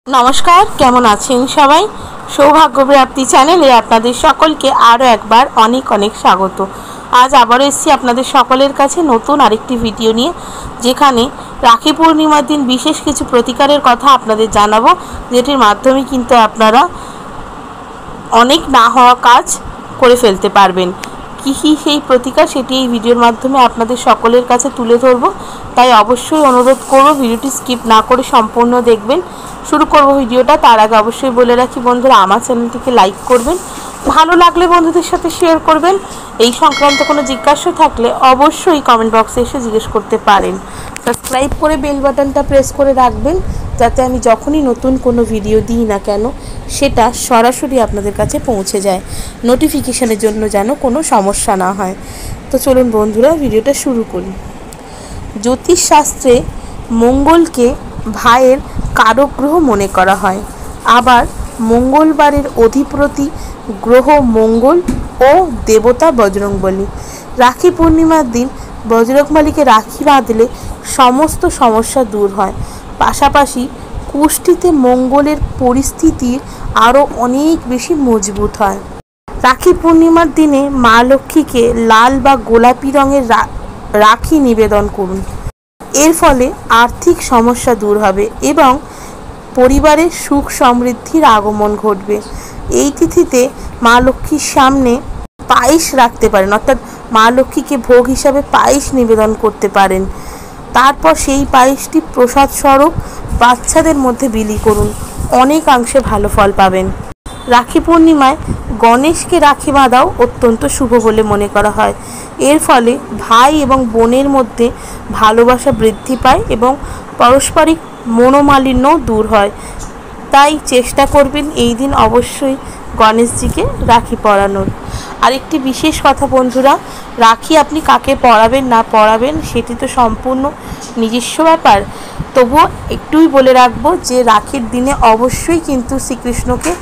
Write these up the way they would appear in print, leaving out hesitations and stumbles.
नमस्कार केमन आছেন सबाई सौभाग्य प्राप्ति चैनेले आपनादेर सकलके आरो एकबार अनेक अनेक स्वागत। आज आबारो एसेछि आपनादेर सकलेर काछे नतून आरेकटी भिडियो निये जेखाने राखी पूर्णिमार दिन विशेष किछु प्रतिकारेर कथा आपनादेर जानाबो जेटिर माध्यमे किन्तु आपनारा अनेक ना हওয়া काज करे फेलते पारबेन। कि सेई प्रतिकार सेटी এই ভিডিওর মাধ্যমে আপনাদের সকলের কাছে তুলে ধরব, তাই অবশ্যই অনুরোধ করব ভিডিওটি স্কিপ না করে সম্পূর্ণ দেখবেন। শুরু করব ভিডিওটা। তার আগে অবশ্যই বলে রাখি বন্ধুরা, আমার চ্যানেলটিকে লাইক করবেন, ভালো লাগলে বন্ধুদের সাথে শেয়ার করবেন। এই সংক্রান্ত কোনো জিজ্ঞাসা থাকলে অবশ্যই কমেন্ট বক্সে এসে জিজ্ঞেস করতে পারেন। সাবস্ক্রাইব করে বেল বাটনটা প্রেস করে রাখবেন যাতে আমি যখনই নতুন কোনো ভিডিও দিই না কেন সেটা সরাসরি আপনাদের কাছে পৌঁছে যায়, নোটিফিকেশনের জন্য যেন কোনো সমস্যা না হয়। তো চলুন বন্ধুরা ভিডিওটা শুরু করি। জ্যোতিষশাস্ত্রে মঙ্গলকে ভাইয়ের কারক গ্রহ মনে করা হয়। আবার মঙ্গলবারের অধিপতি গ্রহ মঙ্গল ও দেবতা বজরংবলী। রাখি পূর্ণিমার দিন বজরংবলীকে রাখি বাঁধলে সমস্ত সমস্যা দূর হয়। পাশাপাশি কুষ্টিতে মঙ্গলের পরিস্থিতি আরও অনেক বেশি মজবুত হয়। রাখি পূর্ণিমার দিনে মা লক্ষ্মীকে লাল বা গোলাপি রঙের রাখি নিবেদন করুন। এর ফলে আর্থিক সমস্যা দূর হবে এবং পরিবারে সুখ সমৃদ্ধির আগমন ঘটবে। এই তিথিতে মা লক্ষ্মীর সামনে পায়েস রাখতে পারেন, অর্থাৎ মা লক্ষ্মীকে ভোগ হিসাবে পায়েস নিবেদন করতে পারেন। তারপর সেই পায়েসটি প্রসাদ স্বরূপ বাচ্চাদের মধ্যে বিলি করুন, অনেকাংশে ভালো ফল পাবেন। রাখি পূর্ণিমায় গণেশকে রাখি বাঁধাও অত্যন্ত শুভ বলে মনে করা হয়। এর ফলে ভাই এবং বোনের মধ্যে ভালোবাসা বৃদ্ধি পায় এবং পারস্পরিক মনোমালিন্য দূর হয়। তাই চেষ্টা করবেন এই দিন অবশ্যই গণেশজিকে রাখি পরানোর। আরেকটি বিশেষ কথা বন্ধুরা, রাখি আপনি কাকে পরাবেন না পরাবেন সেটি তো সম্পূর্ণ নিজস্ব ব্যাপার, তবুও একটুই বলে রাখবো যে রাখির দিনে অবশ্যই কিন্তু শ্রীকৃষ্ণকে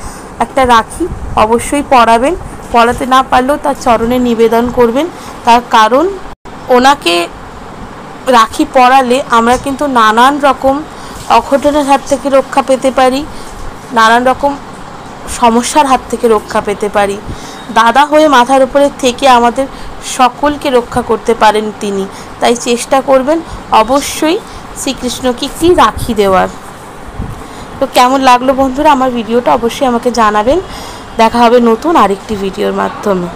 একটা রাখি অবশ্যই পরাবেন। পরাতে না পারলেও তার চরণে নিবেদন করবেন, তার কারণ ওনাকে রাখি পরালে আমরা কিন্তু নানান রকম অঘটনের হাত থেকে রক্ষা পেতে পারি, নানান রকম সমস্যার হাত থেকে রক্ষা পেতে পারি। দাদা হয়ে মাথার উপরে থেকে আমাদের সকলকে রক্ষা করতে পারেন তিনি। তাই চেষ্টা করবেন অবশ্যই শ্রীকৃষ্ণকে একটি রাখি দেওয়ার। তো কেমন লাগলো বন্ধুরা আমার ভিডিওটা অবশ্যই আমাকে জানাবেন। দেখা হবে নতুন আরেকটি ভিডিওর মাধ্যমে।